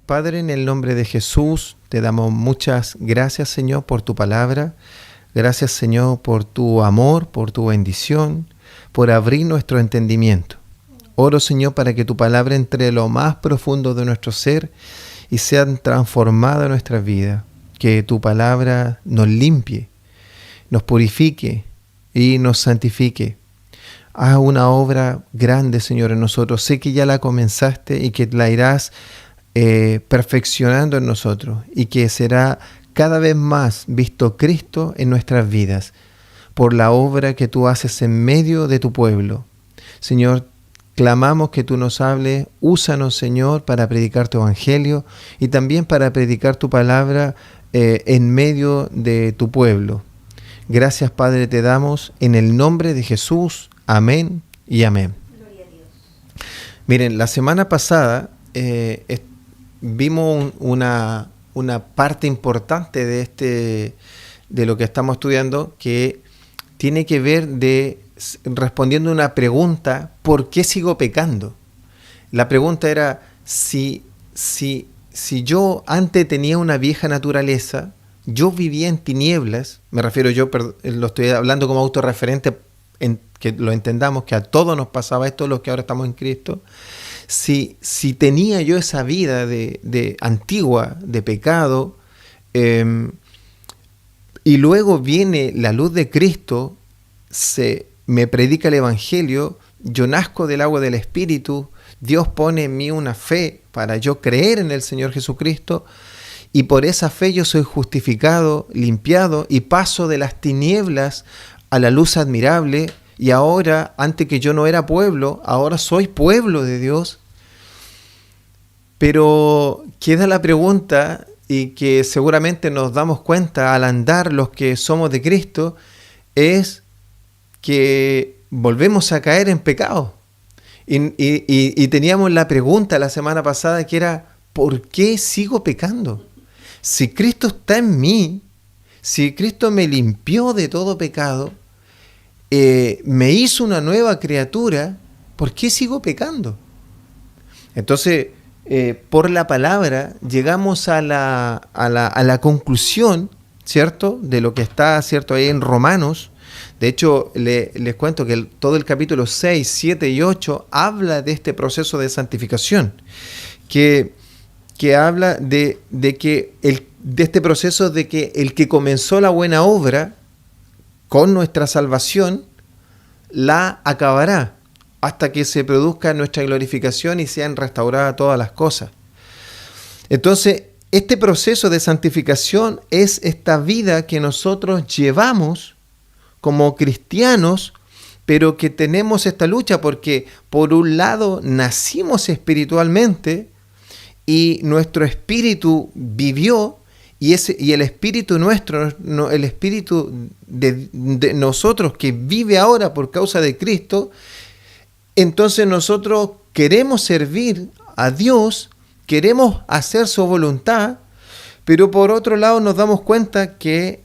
Padre, en el nombre de Jesús, te damos muchas gracias, Señor, por tu palabra. Gracias, Señor, por tu amor, por tu bendición, por abrir nuestro entendimiento. Oro, Señor, para que tu palabra entre lo más profundo de nuestro ser y sea transformada en nuestra vida. Que tu palabra nos limpie, nos purifique y nos santifique. Haz una obra grande, Señor, en nosotros. Sé que ya la comenzaste y que la irás perfeccionando en nosotros y que será cada vez más visto Cristo en nuestras vidas por la obra que tú haces en medio de tu pueblo. Señor, clamamos que tú nos hables, úsanos, Señor, para predicar tu evangelio y también para predicar tu palabra en medio de tu pueblo. Gracias, Padre, te damos en el nombre de Jesús. Amén y amén. Gloria a Dios. Miren, la semana pasada vimos una parte importante de lo que estamos estudiando, que tiene que ver respondiendo una pregunta: ¿por qué sigo pecando? La pregunta era si yo antes tenía una vieja naturaleza, yo vivía en tinieblas, me refiero lo estoy hablando como autorreferente, que lo entendamos, que a todos nos pasaba esto, los que ahora estamos en Cristo. Si tenía yo esa vida de antigua, de pecado, y luego viene la luz de Cristo, me predica el Evangelio, yo nazco del agua del Espíritu, Dios pone en mí una fe para yo creer en el Señor Jesucristo, y por esa fe yo soy justificado, limpiado, y paso de las tinieblas a la luz admirable. Y ahora, antes que yo no era pueblo, ahora soy pueblo de Dios. Pero queda la pregunta, y que seguramente nos damos cuenta al andar los que somos de Cristo, es que volvemos a caer en pecado. Y teníamos la pregunta la semana pasada, que era: ¿por qué sigo pecando? Si Cristo está en mí, si Cristo me limpió de todo pecado, me hizo una nueva criatura, ¿por qué sigo pecando? Entonces, por la palabra llegamos a la conclusión, ¿cierto?, de lo que está, ¿cierto?, ahí en Romanos. De hecho, les cuento que todo el capítulo 6, 7 y 8 habla de este proceso de santificación, que habla de este proceso de que el que comenzó la buena obra con nuestra salvación, la acabará hasta que se produzca nuestra glorificación y sean restauradas todas las cosas. Entonces, este proceso de santificación es esta vida que nosotros llevamos como cristianos, pero que tenemos esta lucha porque, por un lado, nacimos espiritualmente y nuestro espíritu vivió. Y el espíritu nuestro, el espíritu de nosotros que vive ahora por causa de Cristo, entonces nosotros queremos servir a Dios, queremos hacer su voluntad, pero por otro lado nos damos cuenta que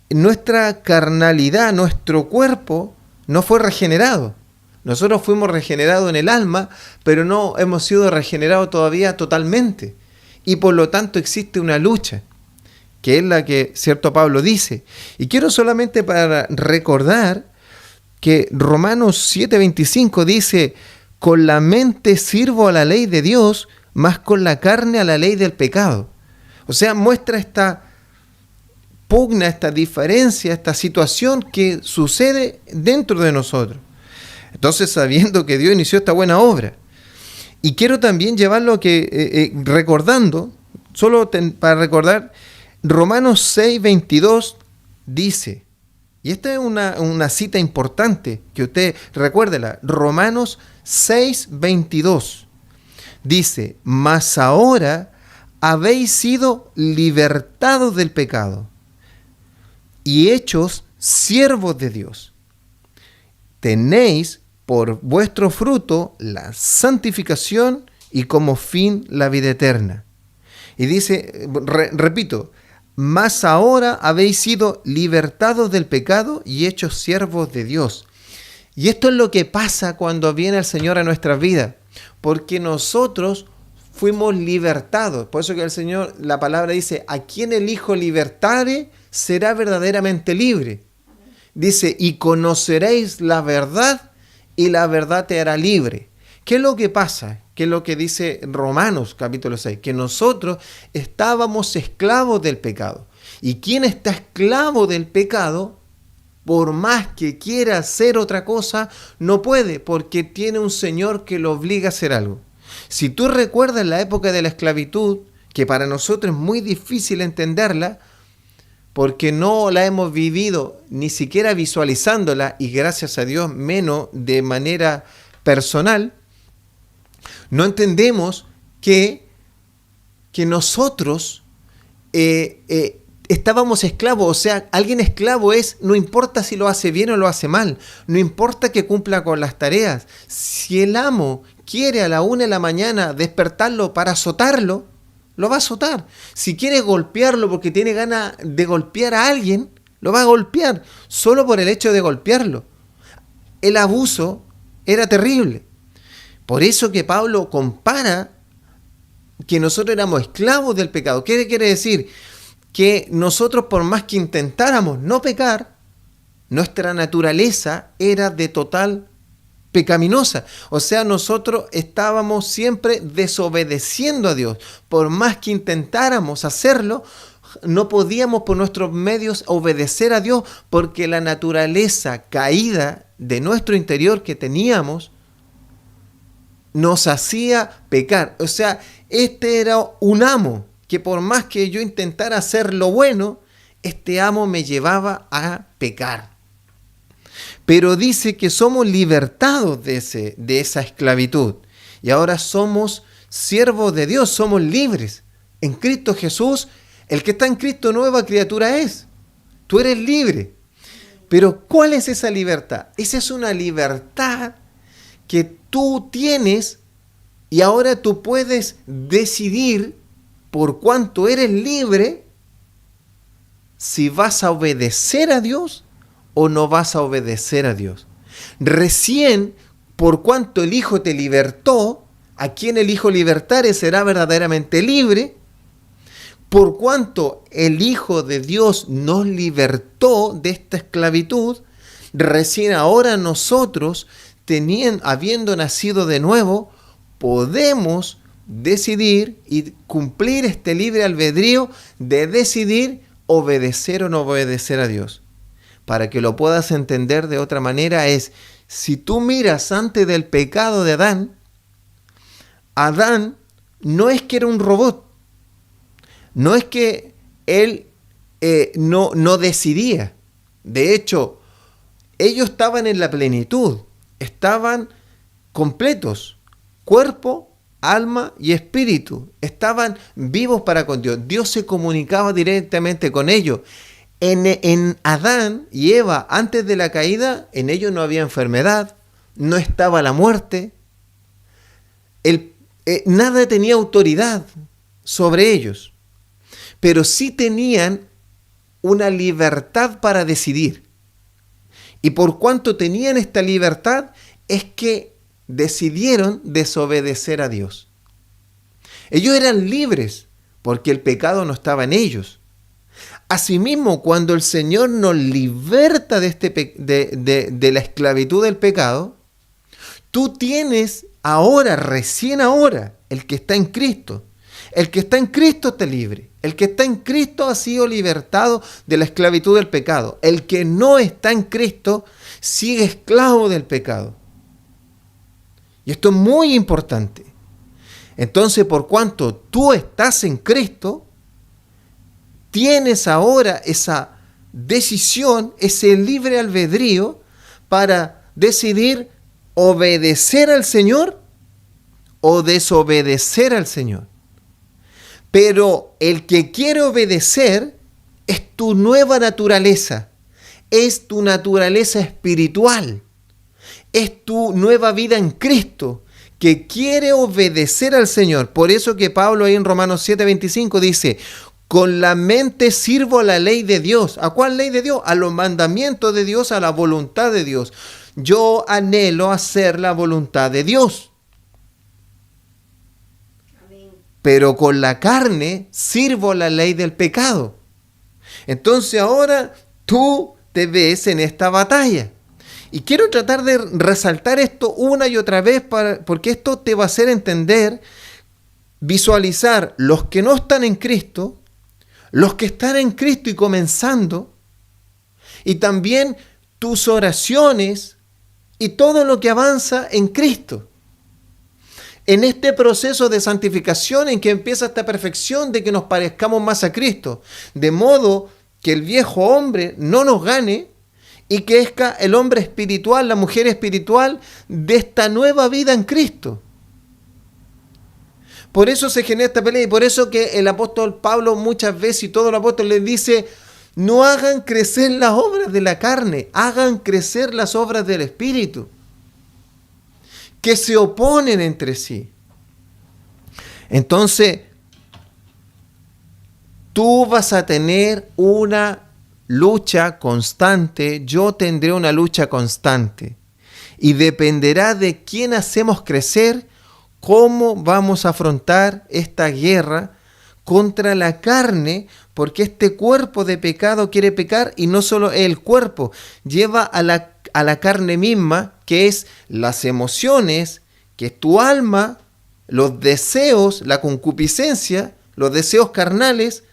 nuestra carnalidad, nuestro cuerpo, no fue regenerado. Nosotros fuimos regenerados en el alma, pero no hemos sido regenerados todavía totalmente. Y por lo tanto existe una lucha, que es la que cierto Pablo dice. Y quiero solamente para recordar que Romanos 7:25 dice: con la mente sirvo a la ley de Dios, mas con la carne a la ley del pecado. O sea, muestra esta pugna, esta diferencia, esta situación que sucede dentro de nosotros. Entonces, sabiendo que Dios inició esta buena obra, y quiero también llevarlo recordando, para recordar, Romanos 6:22 dice, y esta es una cita importante, que usted recuérdela, Romanos 6:22 dice: mas ahora habéis sido libertados del pecado y hechos siervos de Dios. Tenéis por vuestro fruto la santificación y como fin la vida eterna. Y dice, repito, mas ahora habéis sido libertados del pecado y hechos siervos de Dios. Y esto es lo que pasa cuando viene el Señor a nuestras vidas, porque nosotros fuimos libertados. Por eso que el Señor, la palabra dice, a quien el Hijo libertare será verdaderamente libre. Dice, y conoceréis la verdad y la verdad te hará libre. ¿Qué es lo que pasa? ¿Qué es lo que dice Romanos capítulo 6? Que nosotros estábamos esclavos del pecado. Y quien está esclavo del pecado, por más que quiera hacer otra cosa, no puede, porque tiene un Señor que lo obliga a hacer algo. Si tú recuerdas la época de la esclavitud, que para nosotros es muy difícil entenderla, porque no la hemos vivido ni siquiera visualizándola, y gracias a Dios menos de manera personal, no entendemos que nosotros estábamos esclavos. O sea, alguien esclavo es, no importa si lo hace bien o lo hace mal, no importa que cumpla con las tareas. Si el amo quiere a la 1 de la mañana despertarlo para azotarlo, lo va a azotar. Si quiere golpearlo porque tiene ganas de golpear a alguien, lo va a golpear, solo por el hecho de golpearlo. El abuso era terrible. Por eso que Pablo compara que nosotros éramos esclavos del pecado. ¿Qué quiere decir? Que nosotros, por más que intentáramos no pecar, nuestra naturaleza era de total pecaminosa. O sea, nosotros estábamos siempre desobedeciendo a Dios. Por más que intentáramos hacerlo, no podíamos por nuestros medios obedecer a Dios, porque la naturaleza caída de nuestro interior que teníamos nos hacía pecar. O sea, este era un amo que por más que yo intentara hacer lo bueno, este amo me llevaba a pecar. Pero dice que somos libertados de esa esclavitud. Y ahora somos siervos de Dios, somos libres. En Cristo Jesús, el que está en Cristo nueva criatura es. Tú eres libre. Pero ¿cuál es esa libertad? Esa es una libertad que tú tienes y ahora tú puedes decidir, por cuanto eres libre, si vas a obedecer a Dios o no vas a obedecer a Dios. Recién, por cuanto el Hijo te libertó, a quien el Hijo libertare será verdaderamente libre. Por cuanto el Hijo de Dios nos libertó de esta esclavitud, recién ahora nosotros, habiendo nacido de nuevo, podemos decidir y cumplir este libre albedrío de decidir obedecer o no obedecer a Dios. Para que lo puedas entender de otra manera es, si tú miras antes del pecado de Adán no es que era un robot, no es que él no decidía. De hecho, ellos estaban en la plenitud, estaban completos, cuerpo, alma y espíritu, estaban vivos para con Dios. Dios se comunicaba directamente con ellos. En Adán y Eva, antes de la caída, en ellos no había enfermedad, no estaba la muerte, nada tenía autoridad sobre ellos, pero sí tenían una libertad para decidir. Y por cuanto tenían esta libertad, es que decidieron desobedecer a Dios. Ellos eran libres porque el pecado no estaba en ellos. Asimismo, cuando el Señor nos liberta de la esclavitud del pecado, tú tienes ahora, recién ahora, el que está en Cristo. El que está en Cristo está libre. El que está en Cristo ha sido libertado de la esclavitud del pecado. El que no está en Cristo sigue esclavo del pecado. Y esto es muy importante. Entonces, por cuanto tú estás en Cristo, tienes ahora esa decisión, ese libre albedrío para decidir obedecer al Señor o desobedecer al Señor. Pero el que quiere obedecer es tu nueva naturaleza, es tu naturaleza espiritual, es tu nueva vida en Cristo, que quiere obedecer al Señor. Por eso que Pablo ahí en Romanos 7:25 dice, con la mente sirvo a la ley de Dios. ¿A cuál ley de Dios? A los mandamientos de Dios, a la voluntad de Dios. Yo anhelo hacer la voluntad de Dios. Amén. pero con la carne sirvo la ley del pecado. Entonces ahora tú te ves en esta batalla. Y quiero tratar de resaltar esto una y otra vez porque esto te va a hacer entender, visualizar los que no están en Cristo, los que están en Cristo y comenzando, y también tus oraciones y todo lo que avanza en Cristo. En este proceso de santificación en que empieza esta perfección de que nos parezcamos más a Cristo, de modo que el viejo hombre no nos gane y que es el hombre espiritual, la mujer espiritual de esta nueva vida en Cristo. Por eso se genera esta pelea y por eso que el apóstol Pablo muchas veces y todo el apóstol les dice: no hagan crecer las obras de la carne, hagan crecer las obras del Espíritu, que se oponen entre sí. Entonces, tú vas a tener una lucha constante, yo tendré una lucha constante. Y dependerá de quién hacemos crecer, cómo vamos a afrontar esta guerra contra la carne, porque este cuerpo de pecado quiere pecar, y no solo el cuerpo, lleva a la carne misma, que es las emociones, que es tu alma, los deseos, la concupiscencia, los deseos carnales,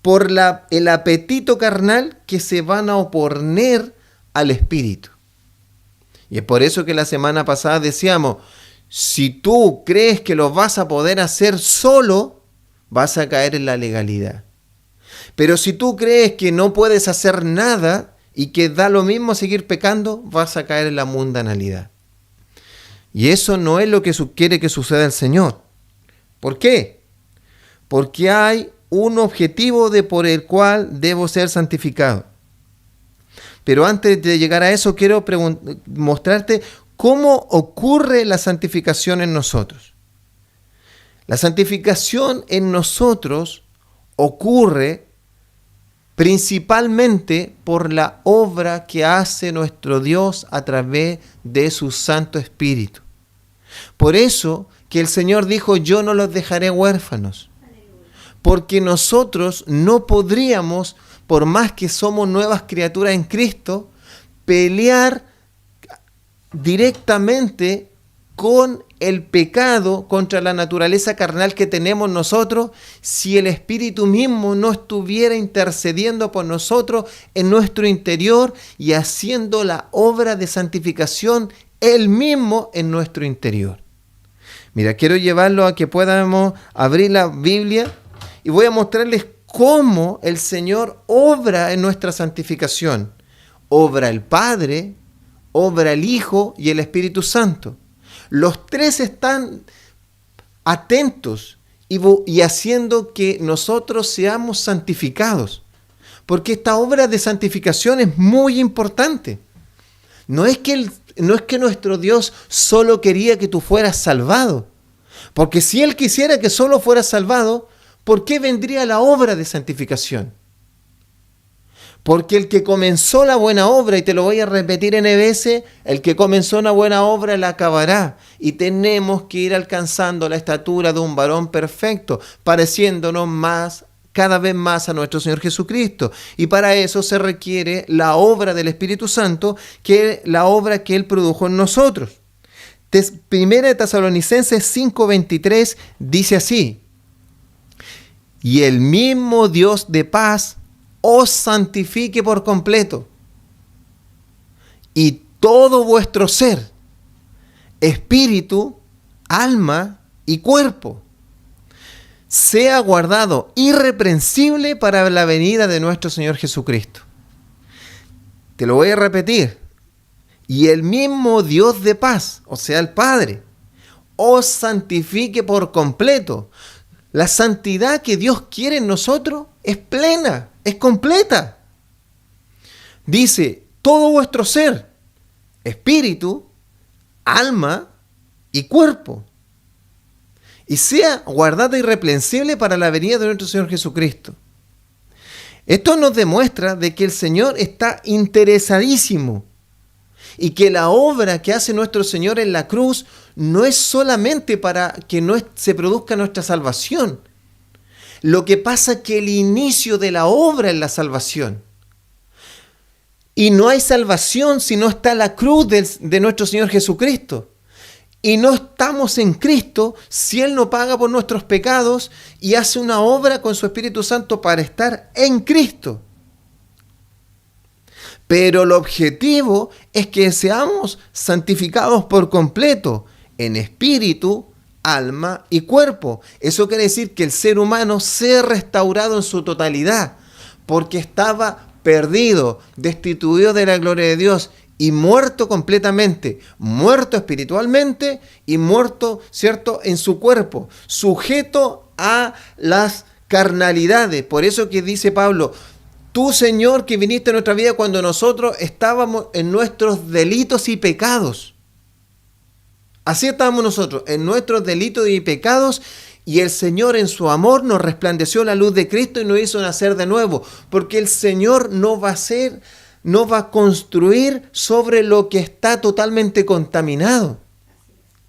por el apetito carnal que se van a oponer al espíritu. Y es por eso que la semana pasada decíamos, si tú crees que lo vas a poder hacer solo, vas a caer en la legalidad. Pero si tú crees que no puedes hacer nada y que da lo mismo seguir pecando, vas a caer en la mundanalidad. Y eso no es lo que quiere que suceda el Señor. ¿Por qué? Porque hay un objetivo por el cual debo ser santificado. Pero antes de llegar a eso, quiero mostrarte cómo ocurre la santificación en nosotros. La santificación en nosotros ocurre principalmente por la obra que hace nuestro Dios a través de su Santo Espíritu. Por eso que el Señor dijo: yo no los dejaré huérfanos. Porque nosotros no podríamos, por más que somos nuevas criaturas en Cristo, pelear directamente con el pecado, contra la naturaleza carnal que tenemos nosotros, si el Espíritu mismo no estuviera intercediendo por nosotros en nuestro interior y haciendo la obra de santificación Él mismo en nuestro interior. Mira, quiero llevarlo a que podamos abrir la Biblia y voy a mostrarles cómo el Señor obra en nuestra santificación. Obra el Padre, obra el Hijo y el Espíritu Santo. Los tres están atentos y haciendo que nosotros seamos santificados. Porque esta obra de santificación es muy importante. No es que nuestro Dios solo quería que tú fueras salvado. Porque si Él quisiera que solo fueras salvado, ¿por qué vendría la obra de santificación? Porque el que comenzó la buena obra, y te lo voy a repetir N veces, el que comenzó una buena obra la acabará. Y tenemos que ir alcanzando la estatura de un varón perfecto, pareciéndonos cada vez más a nuestro Señor Jesucristo. Y para eso se requiere la obra del Espíritu Santo, que es la obra que Él produjo en nosotros. Primera de Tesalonicenses 5:23 dice así: y el mismo Dios de paz os santifique por completo, y todo vuestro ser, espíritu, alma y cuerpo, sea guardado irreprensible para la venida de nuestro Señor Jesucristo. Te lo voy a repetir. Y el mismo Dios de paz, o sea, el Padre, os santifique por completo. La santidad que Dios quiere en nosotros es plena, es completa. Dice, todo vuestro ser, espíritu, alma y cuerpo, y sea guardado irreprensible para la venida de nuestro Señor Jesucristo. Esto nos demuestra de que el Señor está interesadísimo Y que la obra que hace nuestro Señor en la cruz no es solamente para que se produzca nuestra salvación. Lo que pasa es que el inicio de la obra es la salvación. Y no hay salvación si no está la cruz de nuestro Señor Jesucristo. Y no estamos en Cristo si Él no paga por nuestros pecados y hace una obra con su Espíritu Santo para estar en Cristo. Pero el objetivo es que seamos santificados por completo, en espíritu, alma y cuerpo. Eso quiere decir que el ser humano sea restaurado en su totalidad, porque estaba perdido, destituido de la gloria de Dios y muerto completamente, muerto espiritualmente y muerto, ¿cierto?, en su cuerpo, sujeto a las carnalidades. Por eso que dice Pablo: tú, Señor, que viniste a nuestra vida cuando nosotros estábamos en nuestros delitos y pecados. Así estábamos nosotros, en nuestros delitos y pecados, y el Señor en su amor nos resplandeció la luz de Cristo y nos hizo nacer de nuevo, porque el Señor no va a construir sobre lo que está totalmente contaminado.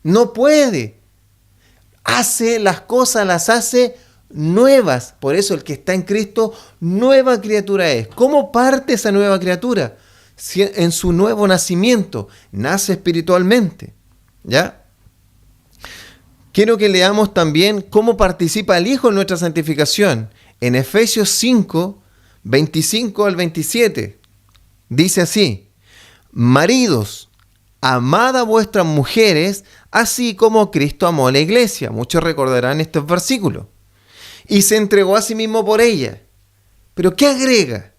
No puede. Hace las cosas, las hace nuevas. Por eso el que está en Cristo, nueva criatura es. ¿Cómo parte esa nueva criatura? En su nuevo nacimiento. Nace espiritualmente. ¿Ya? Quiero que leamos también cómo participa el Hijo en nuestra santificación. En Efesios 5, 25 al 27. Dice así: maridos, amad a vuestras mujeres, así como Cristo amó a la iglesia. Muchos recordarán estos versículos. Y se entregó a sí mismo por ella. ¿Pero qué agrega?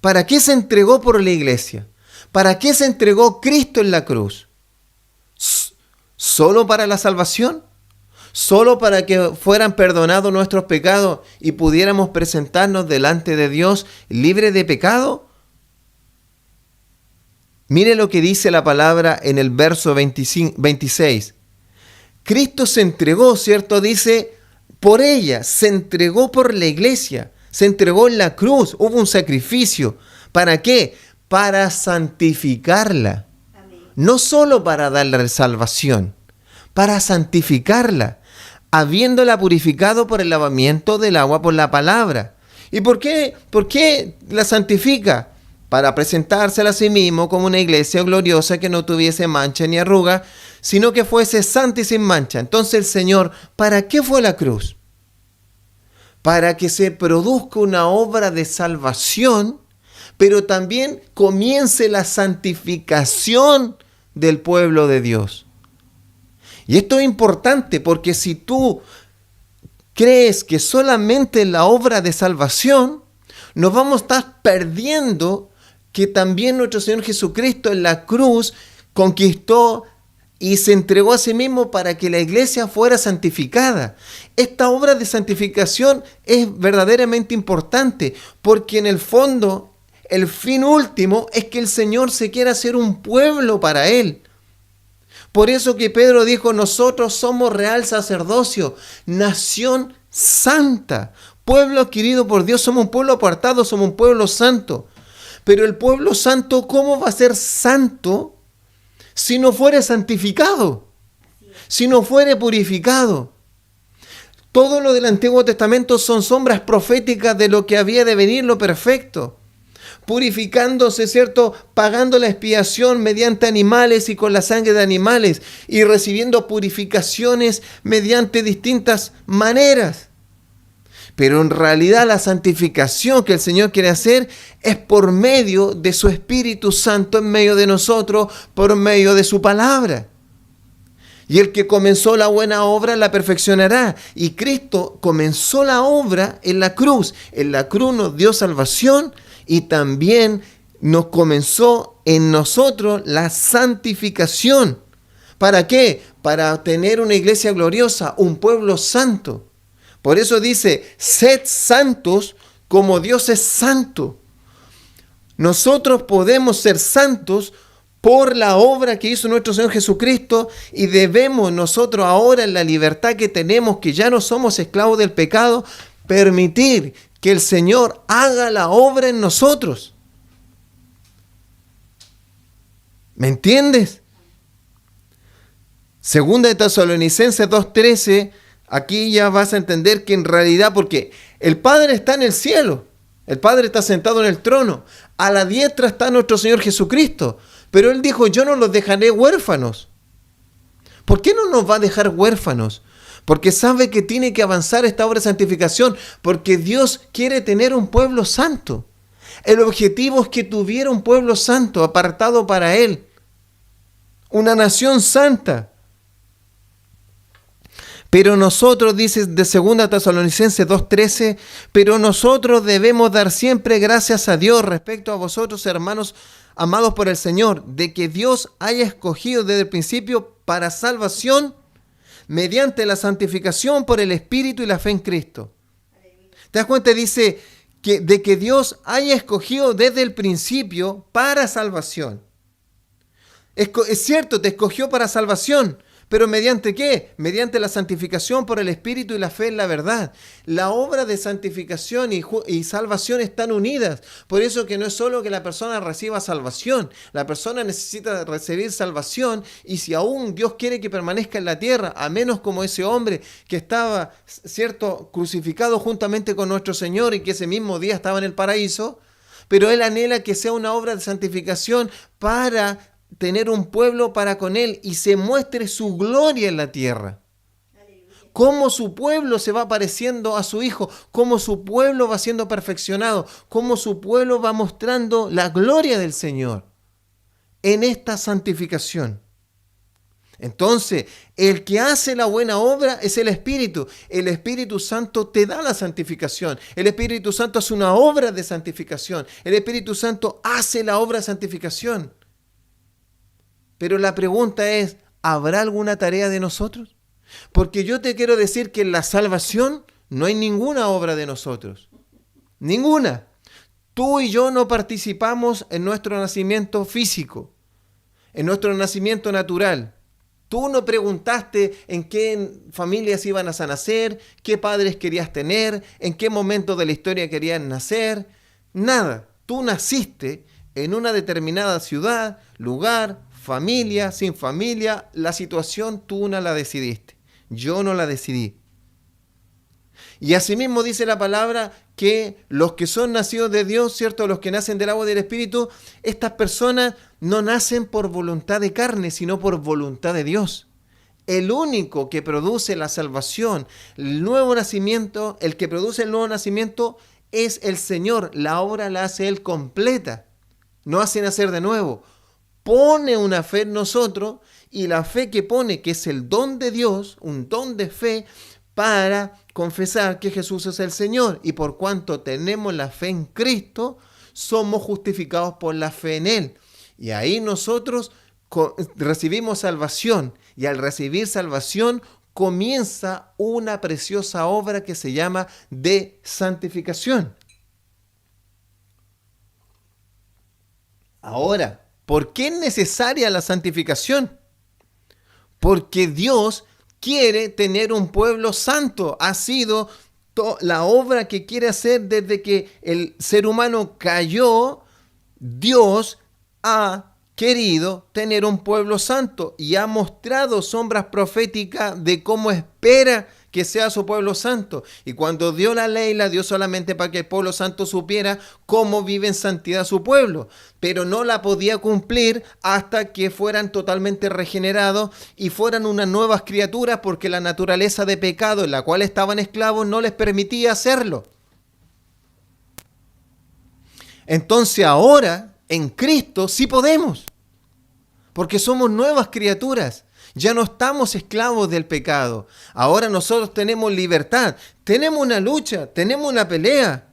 ¿Para qué se entregó por la iglesia? ¿Para qué se entregó Cristo en la cruz? ¿Solo para la salvación? ¿Solo para que fueran perdonados nuestros pecados y pudiéramos presentarnos delante de Dios libre de pecado? Mire lo que dice la palabra en el verso 26. Cristo se entregó, ¿cierto? Dice, por ella, se entregó por la iglesia, se entregó en la cruz, hubo un sacrificio. ¿Para qué? Para santificarla. Amén. No solo para darle salvación, para santificarla, habiéndola purificado por el lavamiento del agua por la palabra. ¿Y por qué la santifica? Para presentársela a sí mismo como una iglesia gloriosa que no tuviese mancha ni arruga, sino que fuese santa y sin mancha. Entonces el Señor, ¿para qué fue la cruz? Para que se produzca una obra de salvación, pero también comience la santificación del pueblo de Dios. Y esto es importante porque si tú crees que solamente la obra de salvación, nos vamos a estar perdiendo que también nuestro Señor Jesucristo en la cruz conquistó y se entregó a sí mismo para que la iglesia fuera santificada. Esta obra de santificación es verdaderamente importante porque en el fondo el fin último es que el Señor se quiera hacer un pueblo para Él. Por eso que Pedro dijo, nosotros somos real sacerdocio, nación santa, pueblo adquirido por Dios, somos un pueblo apartado, somos un pueblo santo. Pero el pueblo santo, ¿cómo va a ser santo si no fuere santificado? Si no fuere purificado. Todo lo del Antiguo Testamento son sombras proféticas de lo que había de venir lo perfecto. Purificándose, ¿cierto? Pagando la expiación mediante animales y con la sangre de animales y recibiendo purificaciones mediante distintas maneras. Pero en realidad la santificación que el Señor quiere hacer es por medio de su Espíritu Santo en medio de nosotros, por medio de su palabra. Y el que comenzó la buena obra la perfeccionará. Y Cristo comenzó la obra en la cruz. En la cruz nos dio salvación y también nos comenzó en nosotros la santificación. ¿Para qué? Para tener una iglesia gloriosa, un pueblo santo. Por eso dice, sed santos como Dios es santo. Nosotros podemos ser santos por la obra que hizo nuestro Señor Jesucristo y debemos nosotros ahora en la libertad que tenemos, que ya no somos esclavos del pecado, permitir que el Señor haga la obra en nosotros. ¿Me entiendes? Segunda de Tesalonicenses 2:13, aquí ya vas a entender que en realidad, porque el Padre está en el cielo, el Padre está sentado en el trono, a la diestra está nuestro Señor Jesucristo, pero Él dijo, yo no los dejaré huérfanos. ¿Por qué no nos va a dejar huérfanos? Porque sabe que tiene que avanzar esta obra de santificación, porque Dios quiere tener un pueblo santo. El objetivo es que tuviera un pueblo santo, apartado para Él, una nación santa. Pero nosotros, dice de 2 Tesalonicenses 2:13, pero nosotros debemos dar siempre gracias a Dios respecto a vosotros, hermanos amados por el Señor, de que Dios haya escogido desde el principio para salvación mediante la santificación por el Espíritu y la fe en Cristo. ¿Te das cuenta? Dice que de que Dios haya escogido desde el principio para salvación. Es cierto, te escogió para salvación, pero ¿mediante qué? Mediante la santificación por el Espíritu y la fe en la verdad. La obra de santificación y salvación están unidas. Por eso que no es solo que la persona reciba salvación. La persona necesita recibir salvación, y si aún Dios quiere que permanezca en la tierra, a menos como ese hombre que estaba, cierto, crucificado juntamente con nuestro Señor y que ese mismo día estaba en el paraíso, pero Él anhela que sea una obra de santificación para tener un pueblo para con Él y se muestre su gloria en la tierra. Cómo su pueblo se va pareciendo a su Hijo, cómo su pueblo va siendo perfeccionado, cómo su pueblo va mostrando la gloria del Señor en esta santificación. Entonces, el que hace la buena obra es el Espíritu. El Espíritu Santo te da la santificación. El Espíritu Santo hace una obra de santificación. El Espíritu Santo hace la obra de santificación. Pero la pregunta es, ¿habrá alguna tarea de nosotros? Porque yo te quiero decir que en la salvación no hay ninguna obra de nosotros. Ninguna. Tú y yo no participamos en nuestro nacimiento físico, en nuestro nacimiento natural. Tú no preguntaste en qué familias iban a nacer, qué padres querías tener, en qué momento de la historia querías nacer. Nada. Tú naciste en una determinada ciudad, lugar, familia, sin familia. La situación tú no la decidiste. Yo no la decidí. Y asimismo dice la palabra que los que son nacidos de Dios, ¿cierto? Los que nacen del agua y del Espíritu, estas personas no nacen por voluntad de carne, sino por voluntad de Dios. El único que produce la salvación, el nuevo nacimiento, el que produce el nuevo nacimiento es el Señor. La obra la hace Él completa. No hace nacer de nuevo. Pone una fe en nosotros, y la fe que pone, que es el don de Dios, un don de fe para confesar que Jesús es el Señor. Y por cuanto tenemos la fe en Cristo, somos justificados por la fe en Él. Y ahí nosotros recibimos salvación, y al recibir salvación comienza una preciosa obra que se llama de santificación. Ahora, ¿por qué es necesaria la santificación? Porque Dios quiere tener un pueblo santo. Ha sido la obra que quiere hacer desde que el ser humano cayó. Dios ha querido tener un pueblo santo y ha mostrado sombras proféticas de cómo espera que sea su pueblo santo. Y cuando dio la ley, la dio solamente para que el pueblo santo supiera cómo vive en santidad su pueblo. Pero no la podía cumplir hasta que fueran totalmente regenerados y fueran unas nuevas criaturas, porque la naturaleza de pecado en la cual estaban esclavos no les permitía hacerlo. Entonces ahora, en Cristo, sí podemos. Porque somos nuevas criaturas. Ya no estamos esclavos del pecado. Ahora nosotros tenemos libertad. Tenemos una lucha, tenemos una pelea.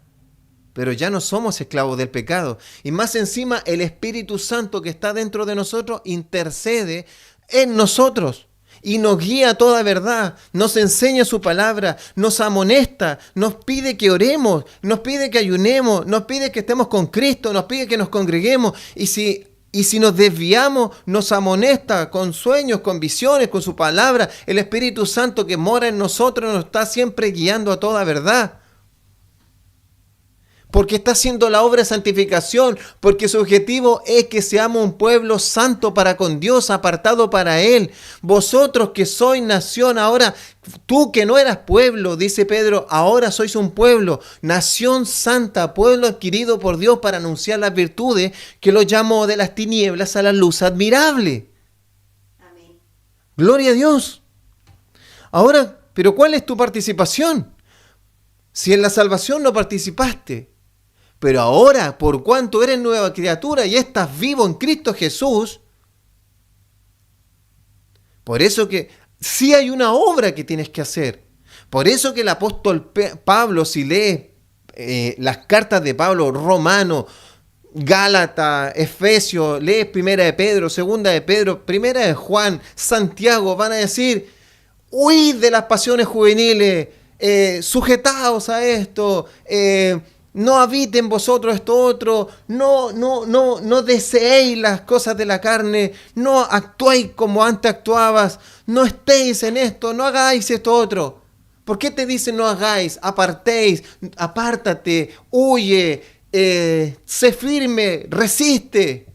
Pero ya no somos esclavos del pecado. Y más encima, el Espíritu Santo que está dentro de nosotros intercede en nosotros. Y nos guía a toda verdad, nos enseña su palabra, nos amonesta, nos pide que oremos, nos pide que ayunemos, nos pide que estemos con Cristo, nos pide que nos congreguemos. Y si nos desviamos, nos amonesta con sueños, con visiones, con su palabra. El Espíritu Santo que mora en nosotros nos está siempre guiando a toda verdad. porque está haciendo la obra de santificación, porque su objetivo es que seamos un pueblo santo para con Dios, apartado para Él. Vosotros que sois nación, ahora tú que no eras pueblo, dice Pedro, ahora sois un pueblo, nación santa, pueblo adquirido por Dios para anunciar las virtudes que lo llamó de las tinieblas a la luz admirable. Amén. Gloria a Dios. Ahora, ¿pero cuál es tu participación? Si en la salvación no participaste, pero ahora, por cuanto eres nueva criatura y estás vivo en Cristo Jesús, por eso que sí hay una obra que tienes que hacer. Por eso que el apóstol Pablo, si lees las cartas de Pablo, Romano, Gálatas, Efesios, lees Primera de Pedro, Segunda de Pedro, Primera de Juan, Santiago, van a decir, huid de las pasiones juveniles, sujetaos a esto, no habite en vosotros esto otro, no deseéis las cosas de la carne, no actuéis como antes actuabas, no estéis en esto, no hagáis esto otro. ¿Por qué te dicen no hagáis? Apartéis, apártate, huye, sé firme, resiste.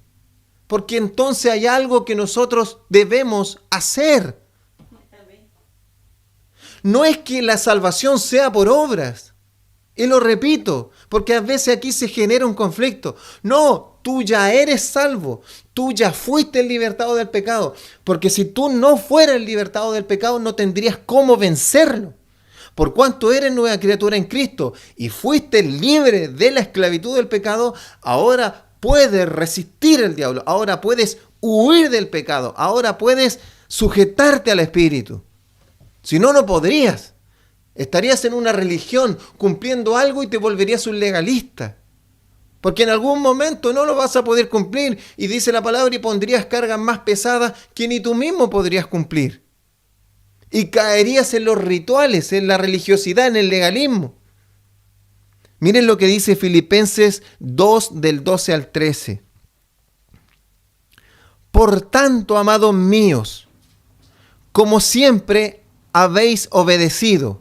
Porque entonces hay algo que nosotros debemos hacer. No es que la salvación sea por obras. Y lo repito, porque a veces aquí se genera un conflicto. No, tú ya eres salvo. Tú ya fuiste libertado del pecado. Porque si tú no fueras libertado del pecado, no tendrías cómo vencerlo. Por cuanto eres nueva criatura en Cristo y fuiste libre de la esclavitud del pecado, ahora puedes resistir al diablo. Ahora puedes huir del pecado. Ahora puedes sujetarte al Espíritu. Si no, no podrías. Estarías en una religión cumpliendo algo y te volverías un legalista. Porque en algún momento no lo vas a poder cumplir. Y dice la palabra, y pondrías cargas más pesadas que ni tú mismo podrías cumplir. Y caerías en los rituales, en la religiosidad, en el legalismo. Miren lo que dice Filipenses 2, del 12 al 13. Por tanto, amados míos, como siempre habéis obedecido,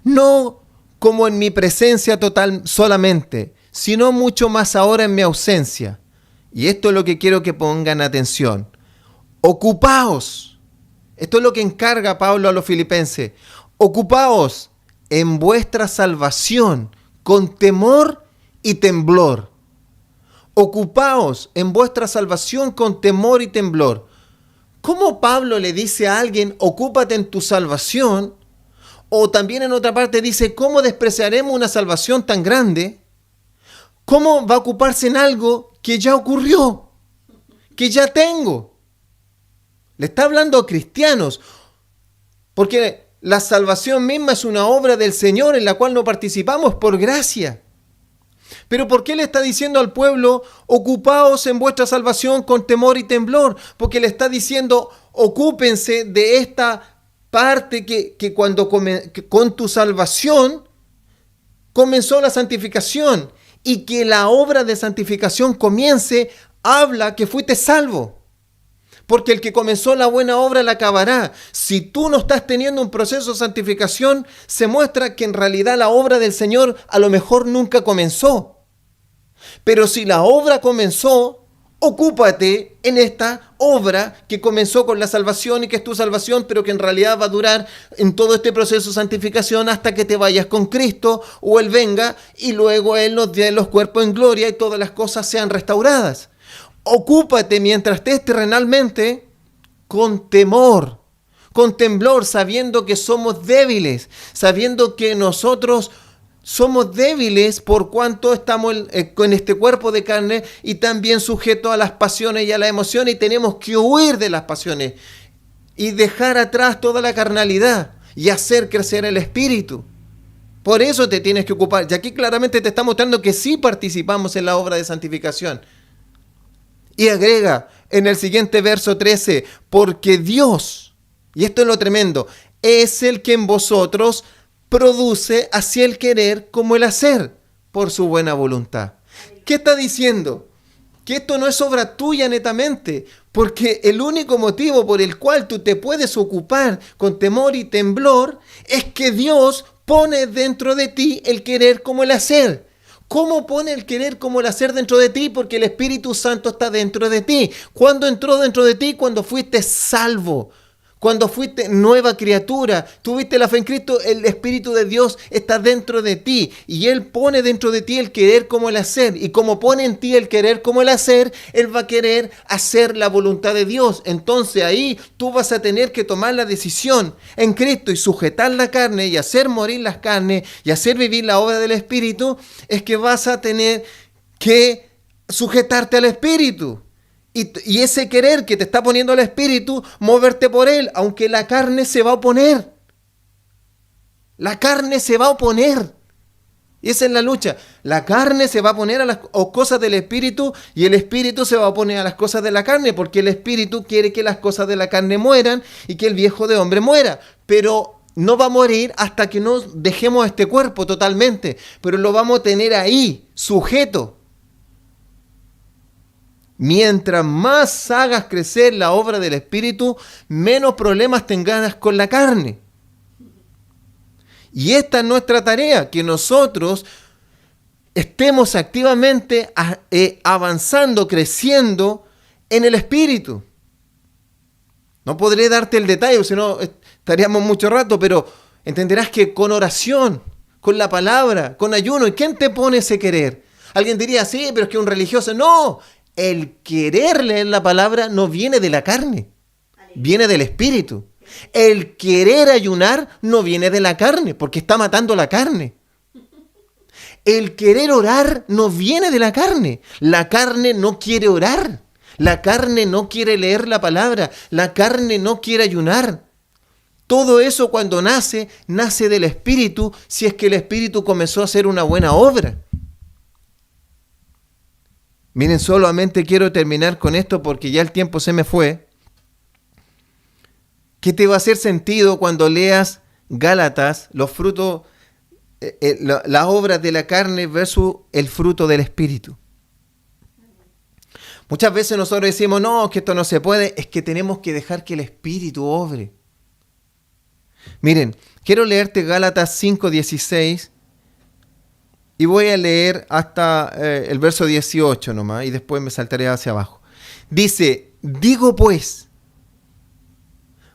no como en mi presencia total solamente, sino mucho más ahora en mi ausencia. Y esto es lo que quiero que pongan atención. Ocupaos. Esto es lo que encarga Pablo a los filipenses. Ocupaos en vuestra salvación con temor y temblor. Ocupaos en vuestra salvación con temor y temblor. ¿Cómo Pablo le dice a alguien, ocúpate en tu salvación? O también en otra parte dice, ¿cómo despreciaremos una salvación tan grande? ¿Cómo va a ocuparse en algo que ya ocurrió? Que ya tengo. Le está hablando a cristianos, porque la salvación misma es una obra del Señor en la cual no participamos por gracia. Pero ¿por qué le está diciendo al pueblo, ocupaos en vuestra salvación con temor y temblor? Porque le está diciendo, ocúpense de esta parte que cuando con tu salvación comenzó la santificación, y que la obra de santificación comience, habla que fuiste salvo. Porque el que comenzó la buena obra la acabará. Si tú no estás teniendo un proceso de santificación, se muestra que en realidad la obra del Señor a lo mejor nunca comenzó. Pero si la obra comenzó, ocúpate en esta obra que comenzó con la salvación y que es tu salvación, pero que en realidad va a durar en todo este proceso de santificación hasta que te vayas con Cristo o Él venga y luego Él nos dé los cuerpos en gloria y todas las cosas sean restauradas. Ocúpate mientras estés terrenalmente con temor, con temblor, sabiendo que somos débiles, sabiendo que nosotros somos débiles por cuanto estamos con este cuerpo de carne y también sujetos a las pasiones y a las emociones, y tenemos que huir de las pasiones y dejar atrás toda la carnalidad y hacer crecer el espíritu. Por eso te tienes que ocupar. Y aquí claramente te está mostrando que sí participamos en la obra de santificación. Y agrega en el siguiente verso 13, porque Dios, y esto es lo tremendo, es el que en vosotros produce así el querer como el hacer por su buena voluntad. ¿Qué está diciendo? Que esto no es obra tuya netamente, porque el único motivo por el cual tú te puedes ocupar con temor y temblor es que Dios pone dentro de ti el querer como el hacer. ¿Cómo pone el querer como el hacer dentro de ti? Porque el Espíritu Santo está dentro de ti. ¿Cuándo entró dentro de ti? Cuando fuiste salvo. Cuando fuiste nueva criatura, tuviste la fe en Cristo, el Espíritu de Dios está dentro de ti. Y Él pone dentro de ti el querer como el hacer. Y como pone en ti el querer como el hacer, Él va a querer hacer la voluntad de Dios. Entonces ahí tú vas a tener que tomar la decisión en Cristo y sujetar la carne y hacer morir las carnes y hacer vivir la obra del Espíritu. Es que vas a tener que sujetarte al Espíritu. Y ese querer que te está poniendo el Espíritu, moverte por él, aunque la carne se va a oponer. La carne se va a oponer. Y esa es la lucha. La carne se va a oponer a las cosas del Espíritu y el Espíritu se va a oponer a las cosas de la carne, porque el Espíritu quiere que las cosas de la carne mueran y que el viejo de hombre muera. Pero no va a morir hasta que no dejemos este cuerpo totalmente. Pero lo vamos a tener ahí, sujeto. Mientras más hagas crecer la obra del Espíritu, menos problemas tengas con la carne. Y esta es nuestra tarea, que nosotros estemos activamente avanzando, creciendo en el Espíritu. No podré darte el detalle, si no estaríamos mucho rato, pero entenderás que con oración, con la palabra, con ayuno, ¿y quién te pone ese querer? Alguien diría, sí, pero es que un religioso. No, el querer leer la palabra no viene de la carne, viene del Espíritu. El querer ayunar no viene de la carne, porque está matando la carne. El querer orar no viene de la carne. La carne no quiere orar. La carne no quiere leer la palabra. La carne no quiere ayunar. Todo eso cuando nace del Espíritu, si es que el Espíritu comenzó a hacer una buena obra. Miren, solamente quiero terminar con esto porque ya el tiempo se me fue. ¿Qué te va a hacer sentido cuando leas Gálatas, los frutos, las obras de la carne versus el fruto del Espíritu? Muchas veces nosotros decimos, no, que esto no se puede, es que tenemos que dejar que el Espíritu obre. Miren, quiero leerte Gálatas 5:16 y voy a leer hasta el verso 18 nomás y después me saltaré hacia abajo. Dice, digo pues,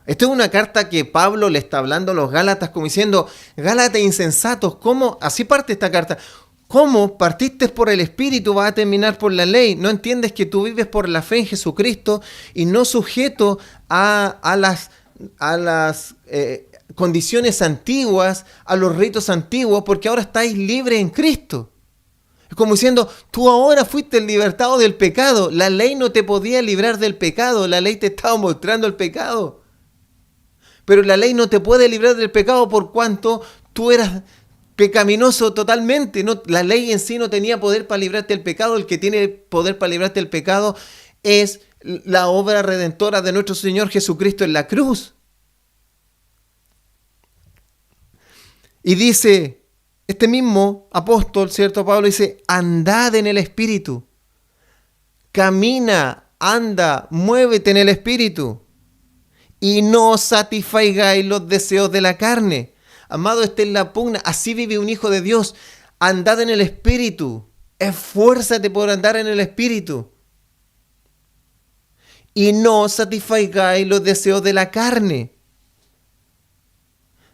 esto es una carta que Pablo le está hablando a los Gálatas como diciendo, Gálatas insensatos, ¿cómo? Así parte esta carta. ¿Cómo partiste por el Espíritu vas a terminar por la ley? ¿No entiendes que tú vives por la fe en Jesucristo y no sujeto a las condiciones antiguas, a los ritos antiguos, porque ahora estáis libres en Cristo? Es como diciendo, tú ahora fuiste libertado del pecado. La ley no te podía librar del pecado, la ley te estaba mostrando el pecado. Pero la ley no te puede librar del pecado por cuanto tú eras pecaminoso totalmente. No, la ley en sí no tenía poder para librarte del pecado. El que tiene poder para librarte del pecado es la obra redentora de nuestro Señor Jesucristo en la cruz. Y dice, este mismo apóstol, ¿cierto? Pablo dice, andad en el Espíritu. Camina, anda, muévete en el Espíritu. Y no satisfagáis los deseos de la carne. Amado, esta es la pugna. Así vive un hijo de Dios. Andad en el Espíritu. Esfuérzate por andar en el Espíritu. Y no satisfagáis los deseos de la carne.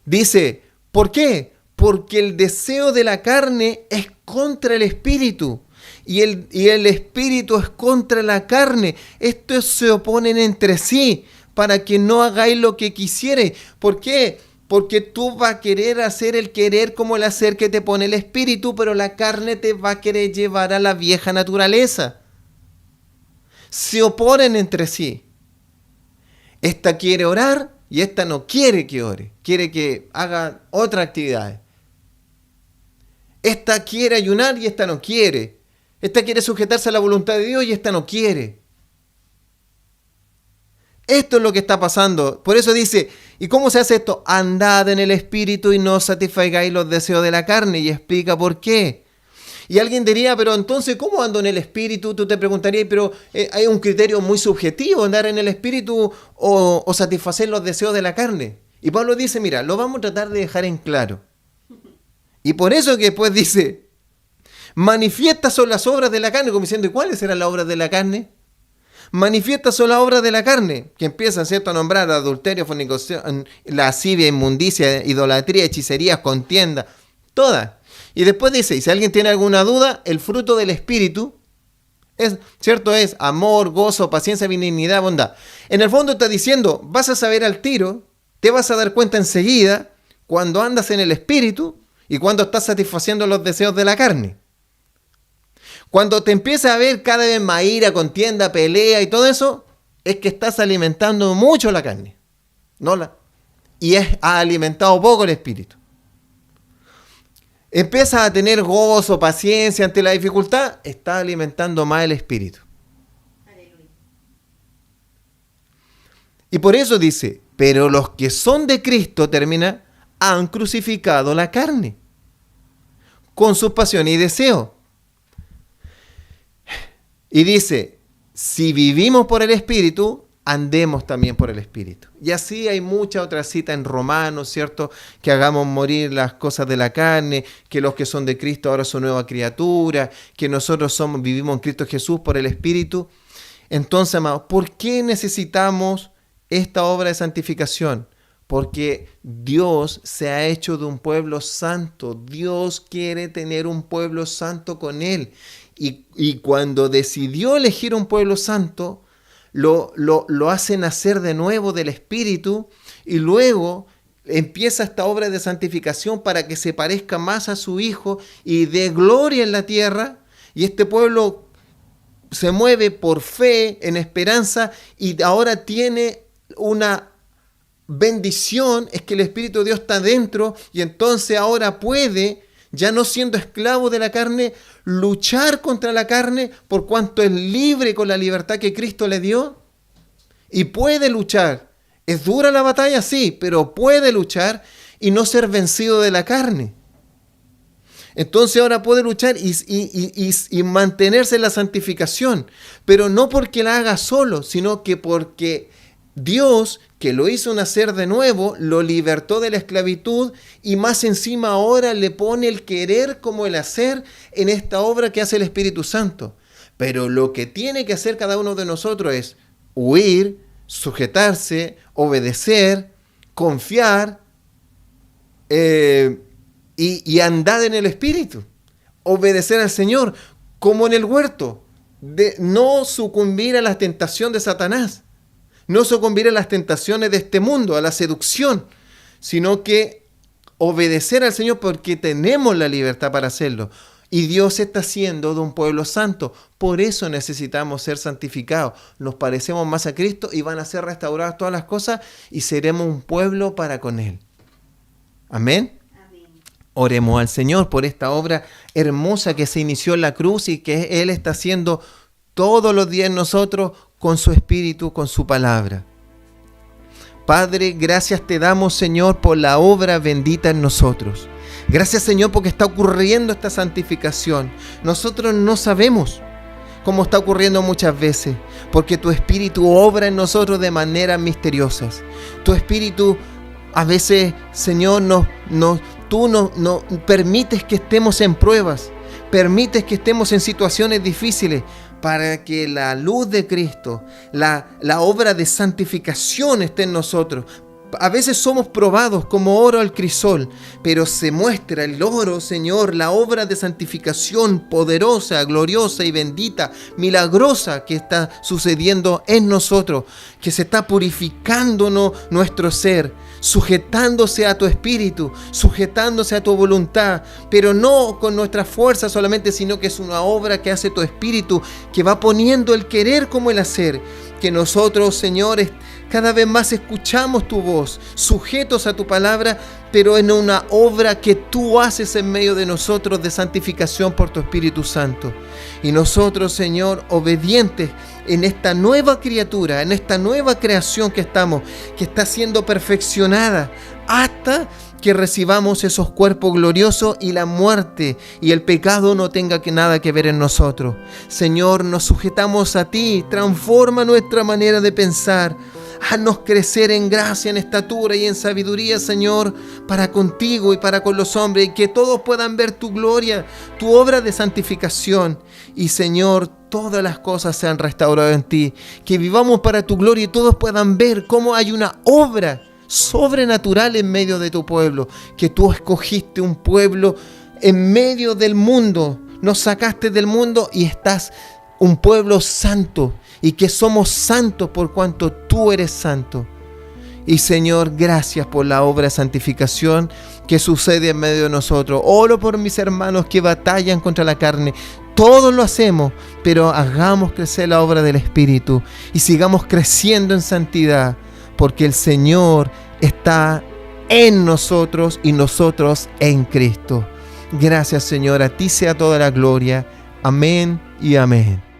Dice, ¿por qué? Porque el deseo de la carne es contra el Espíritu. Y el Espíritu es contra la carne. Estos se oponen entre sí, para que no hagáis lo que quisierais. ¿Por qué? Porque tú vas a querer hacer el querer como el hacer que te pone el Espíritu, pero la carne te va a querer llevar a la vieja naturaleza. Se oponen entre sí. Esta quiere orar y esta no quiere que ore. Quiere que haga otra actividad. Esta quiere ayunar y esta no quiere. Esta quiere sujetarse a la voluntad de Dios y esta no quiere. Esto es lo que está pasando. Por eso dice, ¿y cómo se hace esto? Andad en el Espíritu y no satisfagáis los deseos de la carne. Y explica por qué. Y alguien diría, pero entonces, ¿cómo ando en el Espíritu? Tú te preguntarías, pero hay un criterio muy subjetivo, andar en el Espíritu o satisfacer los deseos de la carne. Y Pablo dice, mira, lo vamos a tratar de dejar en claro. Y por eso que después dice, Manifiestas son las obras de la carne, como diciendo, ¿y cuáles eran las obras de la carne? Manifiestas son las obras de la carne, que empiezan, ¿cierto?, a nombrar adulterio, fornicación, lascivia, inmundicia, idolatría, hechicería, contienda, todas. Y después dice, y si alguien tiene alguna duda, el fruto del Espíritu es, ¿cierto?, es amor, gozo, paciencia, benignidad, bondad. En el fondo está diciendo, vas a saber al tiro, te vas a dar cuenta enseguida cuando andas en el Espíritu y cuando estás satisfaciendo los deseos de la carne. Cuando te empiezas a ver cada vez más ira, contienda, pelea y todo eso, es que estás alimentando mucho la carne. Y has alimentado poco el espíritu. Empiezas a tener gozo, paciencia ante la dificultad, estás alimentando más el espíritu. Aleluya. Y por eso dice, pero los que son de Cristo, termina, han crucificado la carne con sus pasiones y deseos. Y dice, si vivimos por el Espíritu, andemos también por el Espíritu. Y así hay mucha otra cita en Romanos, ¿cierto? Que hagamos morir las cosas de la carne, que los que son de Cristo ahora son nueva criatura, que nosotros vivimos en Cristo Jesús por el Espíritu. Entonces, amados, ¿por qué necesitamos esta obra de santificación? Porque Dios se ha hecho de un pueblo santo. Dios quiere tener un pueblo santo con Él. Y cuando decidió elegir un pueblo santo, lo hace nacer de nuevo del Espíritu y luego empieza esta obra de santificación para que se parezca más a su Hijo y dé gloria en la tierra. Y este pueblo se mueve por fe, en esperanza, y ahora tiene una bendición, es que el Espíritu de Dios está dentro y entonces ahora puede, ya no siendo esclavo de la carne, luchar contra la carne por cuanto es libre con la libertad que Cristo le dio y puede luchar. ¿Es dura la batalla? Sí, pero puede luchar y no ser vencido de la carne. Entonces ahora puede luchar y mantenerse en la santificación, pero no porque la haga solo, sino que porque Dios, que lo hizo nacer de nuevo, lo libertó de la esclavitud y más encima ahora le pone el querer como el hacer en esta obra que hace el Espíritu Santo. Pero lo que tiene que hacer cada uno de nosotros es huir, sujetarse, obedecer, confiar y andar en el Espíritu. Obedecer al Señor, como en el huerto, de no sucumbir a la tentación de Satanás. No sucumbir a las tentaciones de este mundo, a la seducción, sino que obedecer al Señor porque tenemos la libertad para hacerlo. Y Dios está haciendo de un pueblo santo. Por eso necesitamos ser santificados. Nos parecemos más a Cristo y van a ser restauradas todas las cosas y seremos un pueblo para con Él. Amén. Amén. Oremos al Señor por esta obra hermosa que se inició en la cruz y que Él está haciendo todos los días en nosotros con su Espíritu, con su palabra. Padre, gracias te damos, Señor, por la obra bendita en nosotros. Gracias, Señor, porque está ocurriendo esta santificación. Nosotros no sabemos cómo está ocurriendo muchas veces, porque tu Espíritu obra en nosotros de maneras misteriosas. Tu Espíritu a veces, Señor, tú no permites que estemos en pruebas, permites que estemos en situaciones difíciles, para que la luz de Cristo, la obra de santificación esté en nosotros. A veces somos probados como oro al crisol, pero se muestra el oro, Señor, la obra de santificación poderosa, gloriosa y bendita, milagrosa que está sucediendo en nosotros, que se está purificando nuestro ser, sujetándose a tu espíritu, sujetándose a tu voluntad, pero no con nuestra fuerza solamente, sino que es una obra que hace tu espíritu, que va poniendo el querer como el hacer, que nosotros, Señor, cada vez más escuchamos tu voz, sujetos a tu palabra, pero en una obra que tú haces en medio de nosotros de santificación por tu Espíritu Santo. Y nosotros, Señor, obedientes en esta nueva criatura, en esta nueva creación que estamos, que está siendo perfeccionada hasta que recibamos esos cuerpos gloriosos y la muerte y el pecado no tenga nada que ver en nosotros. Señor, nos sujetamos a ti, transforma nuestra manera de pensar. Haznos crecer en gracia, en estatura y en sabiduría, Señor, para contigo y para con los hombres, y que todos puedan ver tu gloria, tu obra de santificación. Y, Señor, todas las cosas sean restauradas en ti. Que vivamos para tu gloria y todos puedan ver cómo hay una obra sobrenatural en medio de tu pueblo. Que tú escogiste un pueblo en medio del mundo. Nos sacaste del mundo y estás un pueblo santo. Y que somos santos por cuanto tú eres santo. Y, Señor, gracias por la obra de santificación que sucede en medio de nosotros. Oro por mis hermanos que batallan contra la carne. Todos lo hacemos, pero hagamos crecer la obra del Espíritu y sigamos creciendo en santidad, porque el Señor está en nosotros y nosotros en Cristo. Gracias, Señor, a ti sea toda la gloria. Amén y amén.